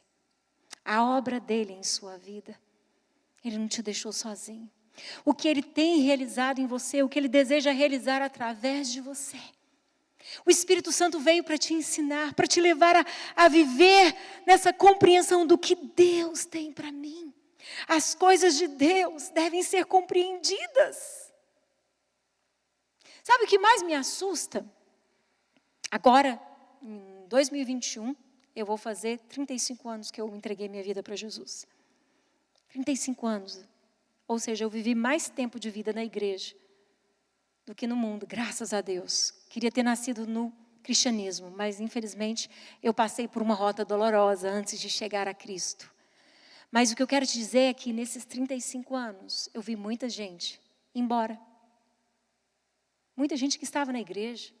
A obra dele em sua vida. Ele não te deixou sozinho. O que ele tem realizado em você, o que ele deseja realizar através de você. O Espírito Santo veio para te ensinar, para te levar a viver nessa compreensão do que Deus tem para mim. As coisas de Deus devem ser compreendidas. Sabe o que mais me assusta? Agora, em 2021, eu vou fazer 35 anos que eu entreguei minha vida para Jesus. 35 anos. Ou seja, eu vivi mais tempo de vida na igreja do que no mundo, graças a Deus. Queria ter nascido no cristianismo, mas infelizmente eu passei por uma rota dolorosa antes de chegar a Cristo. Mas o que eu quero te dizer é que nesses 35 anos, eu vi muita gente ir embora. Muita gente que estava na igreja.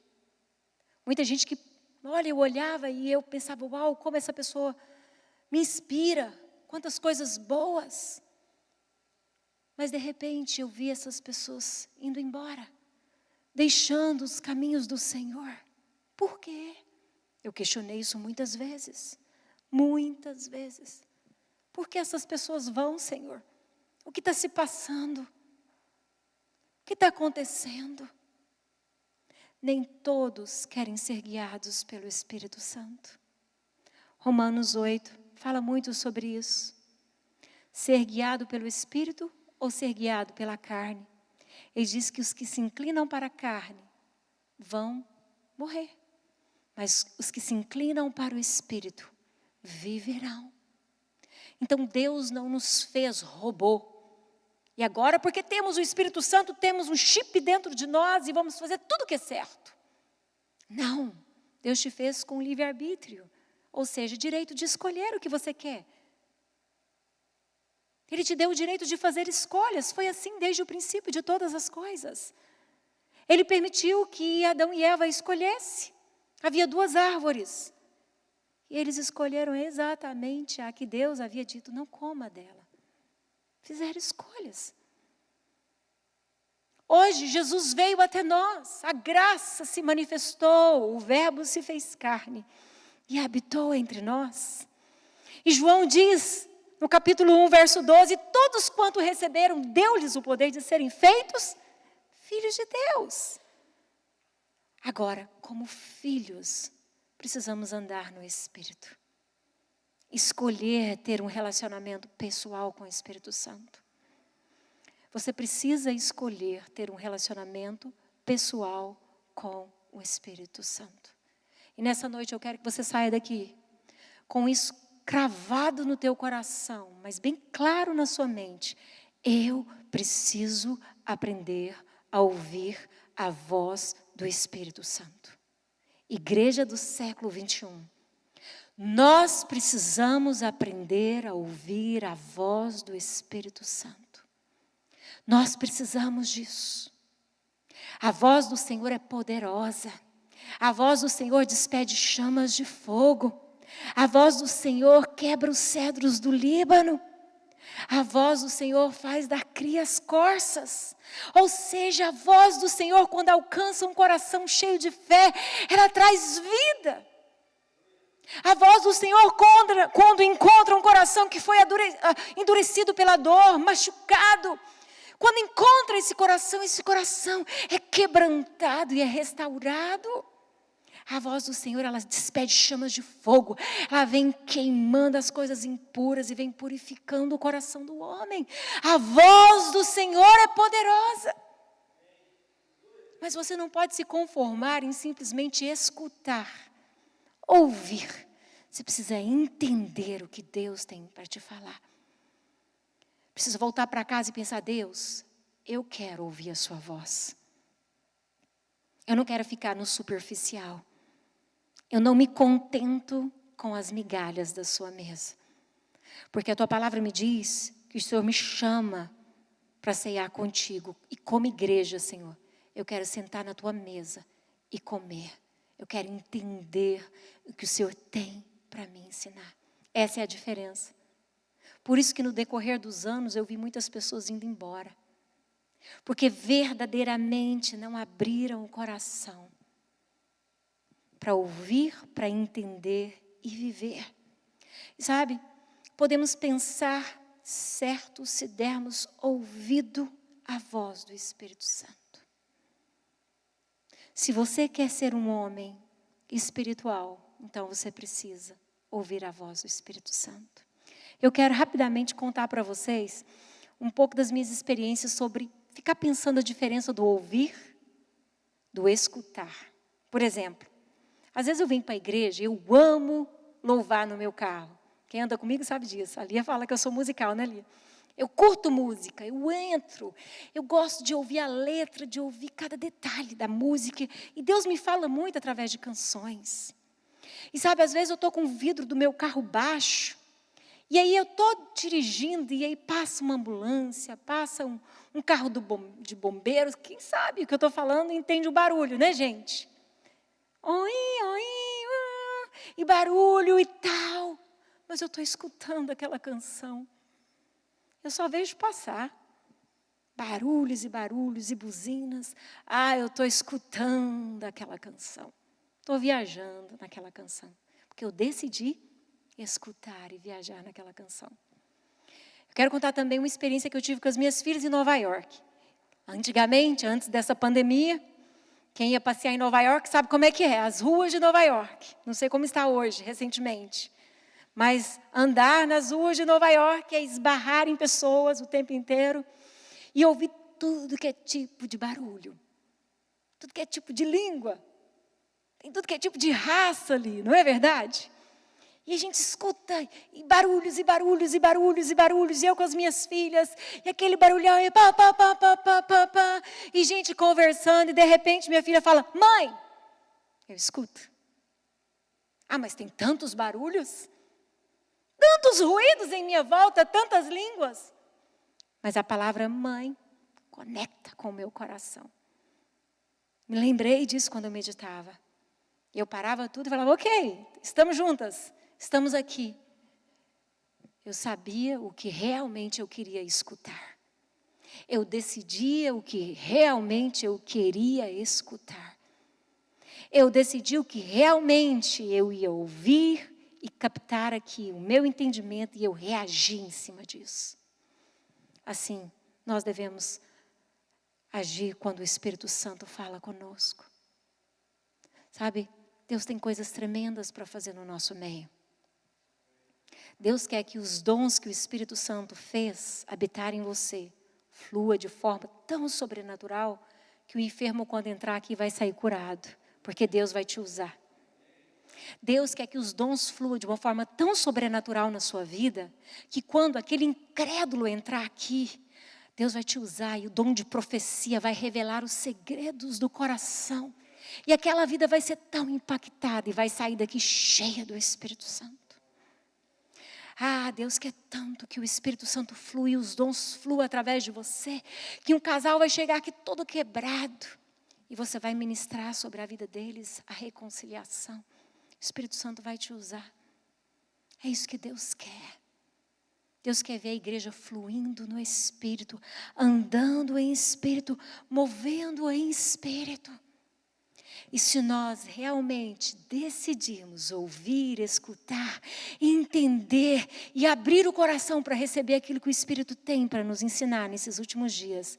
Muita gente que, olha, eu olhava e eu pensava, uau, como essa pessoa me inspira. Quantas coisas boas. Mas de repente eu vi essas pessoas indo embora. Deixando os caminhos do Senhor. Por quê? Eu questionei isso muitas vezes. Muitas vezes. Por que essas pessoas vão, Senhor? O que está se passando? O que está acontecendo? Nem todos querem ser guiados pelo Espírito Santo. Romanos 8 fala muito sobre isso. Ser guiado pelo Espírito ou ser guiado pela carne. Ele diz que os que se inclinam para a carne vão morrer. Mas os que se inclinam para o Espírito viverão. Então Deus não nos fez robô. E agora, porque temos o Espírito Santo, temos um chip dentro de nós e vamos fazer tudo o que é certo. Não, Deus te fez com livre-arbítrio, ou seja, direito de escolher o que você quer. Ele te deu o direito de fazer escolhas, foi assim desde o princípio de todas as coisas. Ele permitiu que Adão e Eva escolhessem. Havia 2 árvores. E eles escolheram exatamente a que Deus havia dito, não coma dela. Fizeram escolhas. Hoje, Jesus veio até nós, a graça se manifestou, o verbo se fez carne e habitou entre nós. E João diz, no capítulo 1, verso 12, todos quanto receberam, deu-lhes o poder de serem feitos filhos de Deus. Agora, como filhos, precisamos andar no Espírito. Escolher ter um relacionamento pessoal com o Espírito Santo. Você precisa escolher ter um relacionamento pessoal com o Espírito Santo. E nessa noite eu quero que você saia daqui com isso cravado no teu coração, mas bem claro na sua mente. Eu preciso aprender a ouvir a voz do Espírito Santo. Igreja do século 21. Nós precisamos aprender a ouvir a voz do Espírito Santo. Nós precisamos disso. A voz do Senhor é poderosa. A voz do Senhor despede chamas de fogo. A voz do Senhor quebra os cedros do Líbano. A voz do Senhor faz dar crias corças. Ou seja, a voz do Senhor, quando alcança um coração cheio de fé, ela traz vida. A voz do Senhor, quando encontra um coração que foi endurecido pela dor, machucado, quando encontra esse coração é quebrantado e é restaurado. A voz do Senhor, ela despede chamas de fogo, ela vem queimando as coisas impuras e vem purificando o coração do homem. A voz do Senhor é poderosa. Mas você não pode se conformar em simplesmente escutar, ouvir. Você precisa entender o que Deus tem para te falar. Precisa voltar para casa e pensar: Deus, eu quero ouvir a sua voz. Eu não quero ficar no superficial. Eu não me contento com as migalhas da sua mesa. Porque a tua palavra me diz que o Senhor me chama para ceiar contigo. E como igreja, Senhor, eu quero sentar na tua mesa e comer. Eu quero entender o que o Senhor tem para me ensinar. Essa é a diferença. Por isso que no decorrer dos anos eu vi muitas pessoas indo embora. Porque verdadeiramente não abriram o coração para ouvir, para entender e viver. E sabe, podemos pensar certo se dermos ouvido à voz do Espírito Santo. Se você quer ser um homem espiritual, então você precisa ouvir a voz do Espírito Santo. Eu quero rapidamente contar para vocês um pouco das minhas experiências sobre ficar pensando a diferença do ouvir, do escutar. Por exemplo, às vezes eu venho para a igreja, eu amo louvar no meu carro. Quem anda comigo sabe disso. A Lia fala que eu sou musical, né, Lia? Eu curto música, eu entro, eu gosto de ouvir a letra, de ouvir cada detalhe da música. E Deus me fala muito através de canções. E sabe, às vezes eu estou com o vidro do meu carro baixo, e aí eu estou dirigindo, e aí passa uma ambulância, passa um carro de bombeiros, quem sabe o que eu estou falando entende o barulho, né, gente? Oi, e barulho e tal. Mas eu estou escutando aquela canção. Eu só vejo passar. Barulhos e buzinas. Eu estou escutando aquela canção. Estou viajando naquela canção. Porque eu decidi escutar e viajar naquela canção. Eu quero contar também uma experiência que eu tive com as minhas filhas em Nova York. Antigamente, antes dessa pandemia, quem ia passear em Nova York sabe como é que é. As ruas de Nova York. Não sei como está hoje, recentemente. Mas andar nas ruas de Nova York é esbarrar em pessoas o tempo inteiro e ouvir tudo que é tipo de barulho, tudo que é tipo de língua, tem tudo que é tipo de raça ali, não é verdade? E a gente escuta e barulhos, e barulhos, e barulhos, e barulhos, e eu com as minhas filhas, e aquele barulhão, e pá, pá, pá, pá, pá, pá, pá, e gente conversando, e de repente minha filha fala: mãe, eu escuto. Mas tem tantos barulhos? Tantos ruídos em minha volta, tantas línguas. Mas a palavra mãe conecta com o meu coração. Me lembrei disso quando eu meditava. Eu parava tudo e falava: ok, estamos juntas, estamos aqui. Eu sabia o que realmente eu queria escutar. Eu decidia o que realmente eu queria escutar. Eu decidi o que realmente eu ia ouvir e captar aqui o meu entendimento, e eu reagi em cima disso. Assim, nós devemos agir quando o Espírito Santo fala conosco. Sabe, Deus tem coisas tremendas para fazer no nosso meio. Deus quer que os dons que o Espírito Santo fez habitar em você flua de forma tão sobrenatural que o enfermo, quando entrar aqui, vai sair curado, porque Deus vai te usar. Deus quer que os dons fluam de uma forma tão sobrenatural na sua vida, que quando aquele incrédulo entrar aqui, Deus vai te usar e o dom de profecia vai revelar os segredos do coração. E aquela vida vai ser tão impactada e vai sair daqui cheia do Espírito Santo. Deus quer tanto que o Espírito Santo flua e os dons fluam através de você, que um casal vai chegar aqui todo quebrado e você vai ministrar sobre a vida deles a reconciliação. O Espírito Santo vai te usar. É isso que Deus quer. Deus quer ver a igreja fluindo no Espírito, andando em Espírito, movendo em Espírito. E se nós realmente decidirmos ouvir, escutar, entender e abrir o coração para receber aquilo que o Espírito tem para nos ensinar nesses últimos dias,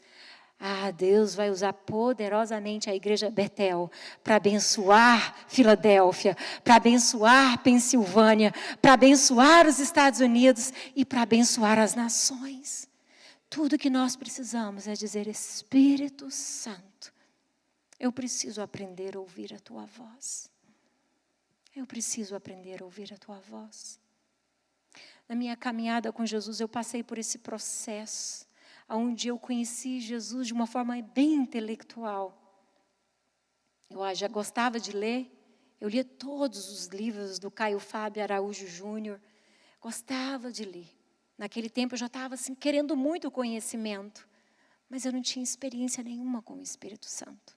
Deus vai usar poderosamente a igreja Betel para abençoar Filadélfia, para abençoar Pensilvânia, para abençoar os Estados Unidos e para abençoar as nações. Tudo que nós precisamos é dizer: Espírito Santo, Eu preciso aprender a ouvir a tua voz. Eu preciso aprender a ouvir a tua voz. Na minha caminhada com Jesus, eu passei por esse processo, onde eu conheci Jesus de uma forma bem intelectual. Eu já gostava de ler, eu lia todos os livros do Caio Fábio Araújo Júnior, gostava de ler. Naquele tempo eu já estava assim, querendo muito conhecimento, mas eu não tinha experiência nenhuma com o Espírito Santo.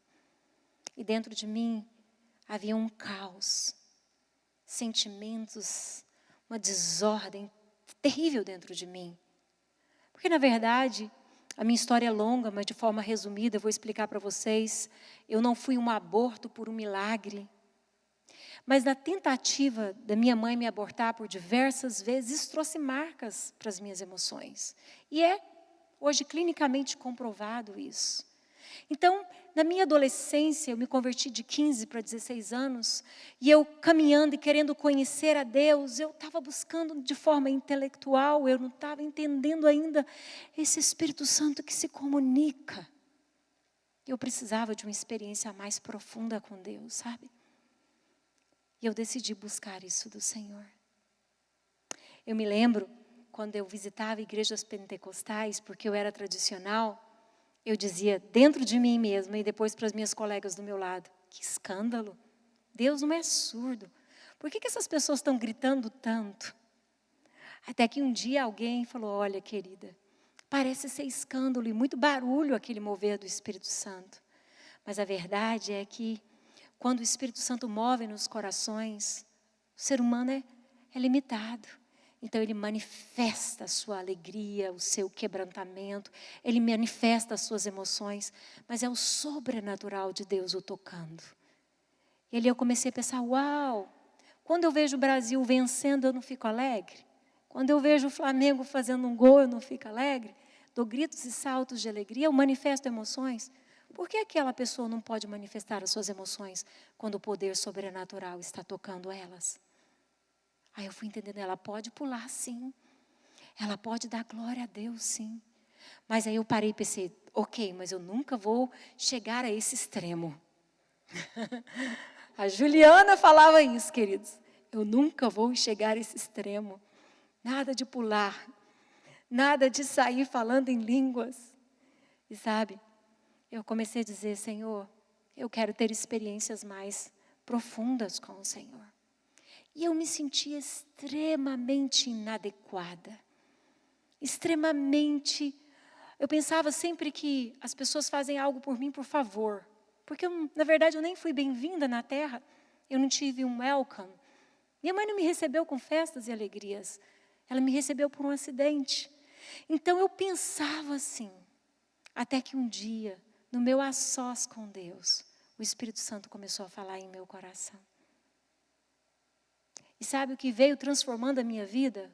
E dentro de mim havia um caos, sentimentos, uma desordem terrível dentro de mim. Porque, na verdade, a minha história é longa, mas de forma resumida, eu vou explicar para vocês. Eu não fui um aborto por um milagre. Mas na tentativa da minha mãe me abortar por diversas vezes, isso trouxe marcas para as minhas emoções. E é, hoje, clinicamente comprovado isso. Então, na minha adolescência, eu me converti de 15 para 16 anos, e eu caminhando e querendo conhecer a Deus, eu estava buscando de forma intelectual, eu não estava entendendo ainda esse Espírito Santo que se comunica. Eu precisava de uma experiência mais profunda com Deus, sabe? E eu decidi buscar isso do Senhor. Eu me lembro, quando eu visitava igrejas pentecostais, porque eu era tradicional, eu dizia dentro de mim mesma e depois para as minhas colegas do meu lado, que escândalo, Deus não é surdo. Por que essas pessoas estão gritando tanto? Até que um dia alguém falou, olha querida, parece ser escândalo e muito barulho aquele mover do Espírito Santo. Mas a verdade é que quando o Espírito Santo move nos corações, o ser humano é limitado. Então, ele manifesta a sua alegria, o seu quebrantamento, ele manifesta as suas emoções, mas é o sobrenatural de Deus o tocando. E ali eu comecei a pensar, uau, quando eu vejo o Brasil vencendo, eu não fico alegre? Quando eu vejo o Flamengo fazendo um gol, eu não fico alegre? Dou gritos e saltos de alegria, eu manifesto emoções. Por que aquela pessoa não pode manifestar as suas emoções quando o poder sobrenatural está tocando elas? Aí eu fui entendendo, ela pode pular sim, ela pode dar glória a Deus sim. Mas aí eu parei e pensei, ok, mas eu nunca vou chegar a esse extremo. A Juliana falava isso, queridos, eu nunca vou chegar a esse extremo. Nada de pular, nada de sair falando em línguas. E sabe, eu comecei a dizer, Senhor, eu quero ter experiências mais profundas com o Senhor. E eu me sentia extremamente inadequada. Extremamente. Eu pensava sempre que as pessoas fazem algo por mim por favor. Porque, na verdade, eu nem fui bem-vinda na terra. Eu não tive um welcome. Minha mãe não me recebeu com festas e alegrias. Ela me recebeu por um acidente. Então, eu pensava assim. Até que um dia, no meu a sós com Deus, o Espírito Santo começou a falar em meu coração. E sabe o que veio transformando a minha vida?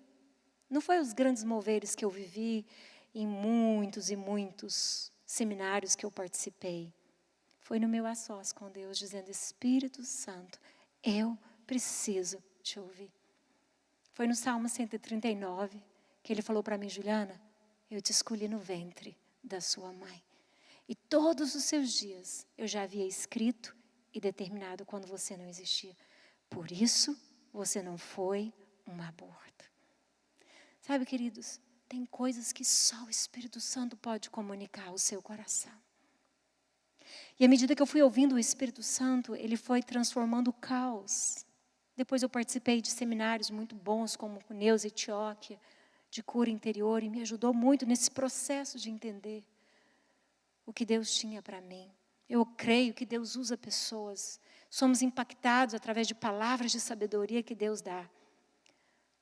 Não foi os grandes moveres que eu vivi em muitos e muitos seminários que eu participei. Foi no meu a sós com Deus, dizendo, Espírito Santo, eu preciso te ouvir. Foi no Salmo 139 que ele falou para mim, Juliana, eu te escolhi no ventre da sua mãe. E todos os seus dias eu já havia escrito e determinado quando você não existia. Por isso, você não foi um aborto. Sabe, queridos, tem coisas que só o Espírito Santo pode comunicar ao seu coração. E à medida que eu fui ouvindo o Espírito Santo, ele foi transformando o caos. Depois eu participei de seminários muito bons, como o Neus Etióquia, de cura interior, e me ajudou muito nesse processo de entender o que Deus tinha para mim. Eu creio que Deus usa pessoas. Somos impactados através de palavras de sabedoria que Deus dá.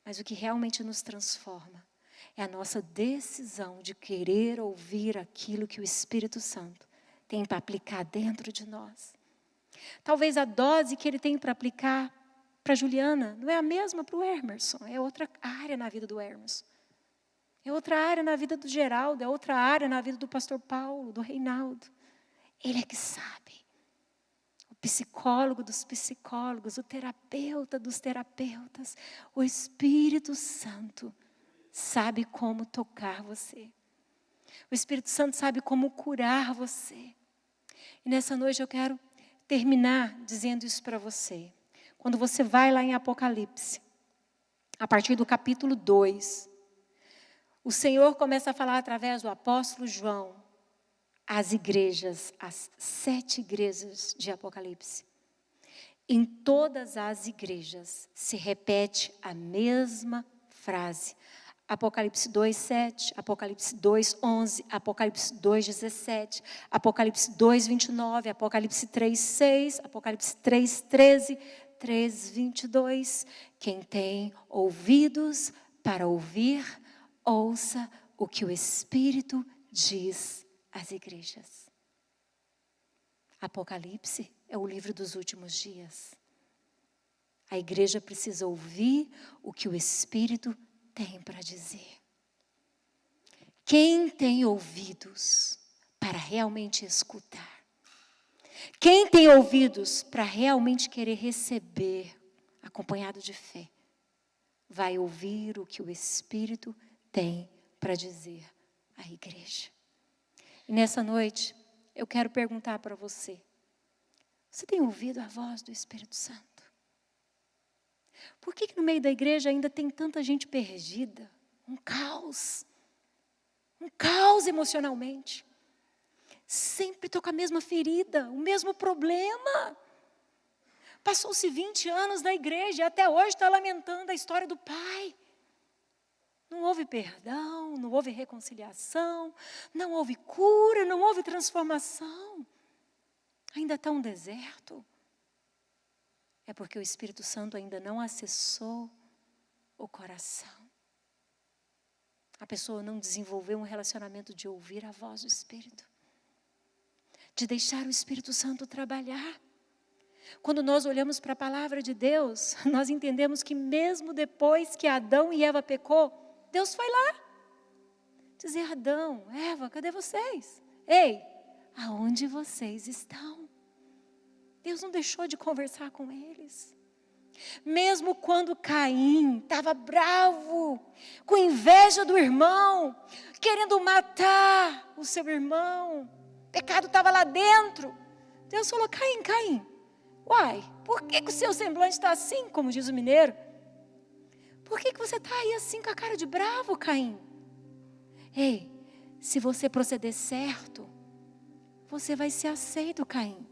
Mas o que realmente nos transforma é a nossa decisão de querer ouvir aquilo que o Espírito Santo tem para aplicar dentro de nós. Talvez a dose que ele tem para aplicar para a Juliana não é a mesma para o Emerson, é outra área na vida do Emerson. É outra área na vida do Geraldo, é outra área na vida do pastor Paulo, do Reinaldo. Ele é que sabe. O psicólogo dos psicólogos, o terapeuta dos terapeutas, o Espírito Santo sabe como tocar você. O Espírito Santo sabe como curar você. E nessa noite eu quero terminar dizendo isso para você. Quando você vai lá em Apocalipse, a partir do capítulo 2, o Senhor começa a falar através do apóstolo João, às igrejas, as 7 igrejas de Apocalipse. Em todas as igrejas se repete a mesma frase. Apocalipse 2:7, Apocalipse 2:11, Apocalipse 2:17, Apocalipse 2:29, Apocalipse 3:6, Apocalipse 3:13, 3:22. Quem tem ouvidos para ouvir, ouça o que o Espírito diz às igrejas. Apocalipse é o livro dos últimos dias. A igreja precisa ouvir o que o Espírito tem para dizer. Quem tem ouvidos para realmente escutar? Quem tem ouvidos para realmente querer receber, acompanhado de fé, vai ouvir o que o Espírito tem para dizer à igreja. E nessa noite, eu quero perguntar para você: você tem ouvido a voz do Espírito Santo? Por que no meio da igreja ainda tem tanta gente perdida? Um caos emocionalmente. Sempre estou com a mesma ferida, o mesmo problema. Passou-se 20 anos na igreja e até hoje está lamentando a história do pai. Não houve perdão, não houve reconciliação, não houve cura, não houve transformação. Ainda está um deserto. É porque o Espírito Santo ainda não acessou o coração. A pessoa não desenvolveu um relacionamento de ouvir a voz do Espírito. De deixar o Espírito Santo trabalhar. Quando nós olhamos para a palavra de Deus, nós entendemos que mesmo depois que Adão e Eva pecou, Deus foi lá dizer: Adão, Eva, cadê vocês? Ei, aonde vocês estão? Deus não deixou de conversar com eles. Mesmo quando Caim estava bravo, com inveja do irmão, querendo matar o seu irmão, o pecado estava lá dentro. Deus falou: Caim, uai, por que o seu semblante está assim, como diz o mineiro? Por que você está aí assim com a cara de bravo, Caim? Ei, se você proceder certo, você vai ser aceito, Caim.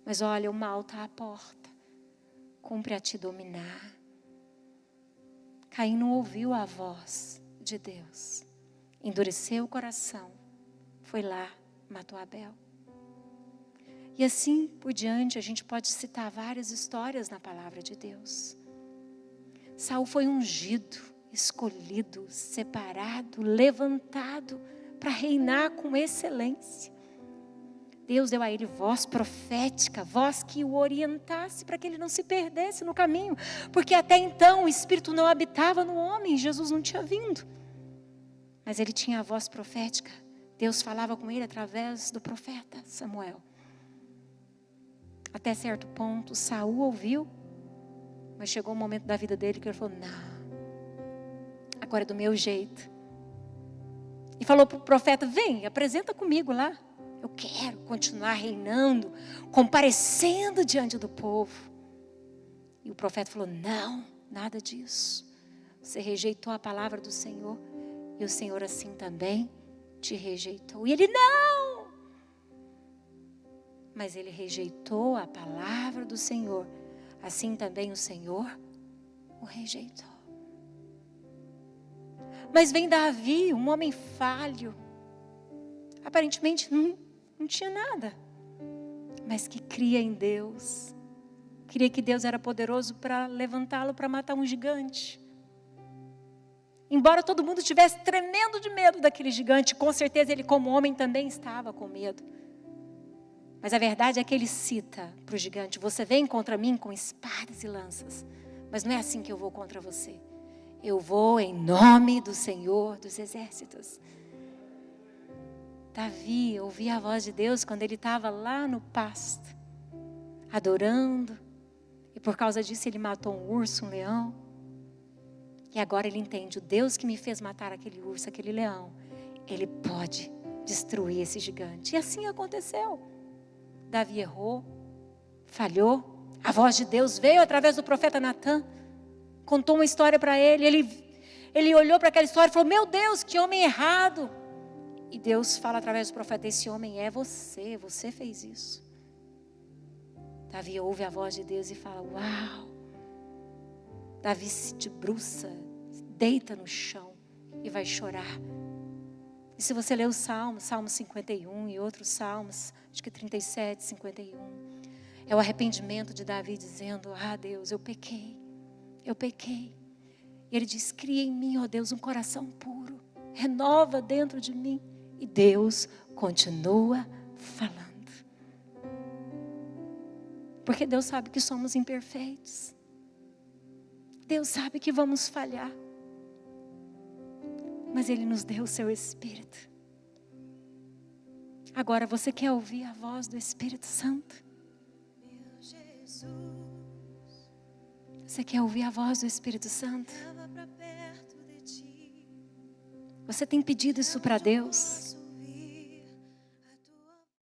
Mas olha, o mal está à porta. Cumpre a te dominar. Caim não ouviu a voz de Deus. Endureceu o coração. Foi lá, matou Abel. E assim por diante, a gente pode citar várias histórias na palavra de Deus. Saul foi ungido, escolhido, separado, levantado para reinar com excelência. Deus deu a ele voz profética, voz que o orientasse para que ele não se perdesse no caminho. Porque até então o Espírito não habitava no homem, Jesus não tinha vindo. Mas ele tinha a voz profética. Deus falava com ele através do profeta Samuel. Até certo ponto, Saul ouviu, mas chegou um momento da vida dele que ele falou: não, agora é do meu jeito. E falou para o profeta: vem, apresenta comigo lá. Eu quero continuar reinando, comparecendo diante do povo. E o profeta falou: não, nada disso. Você rejeitou a palavra do Senhor, e o Senhor assim também te rejeitou. E ele: não! Mas ele rejeitou a palavra do Senhor, assim também o Senhor o rejeitou. Mas vem Davi, um homem falho, aparentemente não tinha nada, mas que cria em Deus, cria que Deus era poderoso para levantá-lo para matar um gigante. Embora todo mundo estivesse tremendo de medo daquele gigante, com certeza ele como homem também estava com medo. Mas a verdade é que ele cita para o gigante: você vem contra mim com espadas e lanças, mas não é assim que eu vou contra você. Eu vou em nome do Senhor dos Exércitos. Davi ouvia a voz de Deus quando ele estava lá no pasto, adorando. E por causa disso ele matou um urso, um leão. E agora ele entende: o Deus que me fez matar aquele urso, aquele leão, Ele pode destruir esse gigante. E assim aconteceu. Davi errou, falhou. A voz de Deus veio através do profeta Natã, contou uma história para ele. Ele olhou para aquela história e falou: meu Deus, que homem errado. E Deus fala através do profeta: esse homem é você, você fez isso. Davi ouve a voz de Deus e fala: uau. Davi se debruça, deita no chão e vai chorar. E se você ler os Salmos, Salmo 51 e outros Salmos, acho que 37, 51, é o arrependimento de Davi dizendo: ah, Deus, eu pequei. E ele diz: cria em mim, ó Deus, um coração puro, renova dentro de mim. E Deus continua falando. Porque Deus sabe que somos imperfeitos. Deus sabe que vamos falhar. Mas Ele nos deu o seu Espírito. Agora você quer ouvir a voz do Espírito Santo? Você quer ouvir a voz do Espírito Santo? Você tem pedido isso para Deus?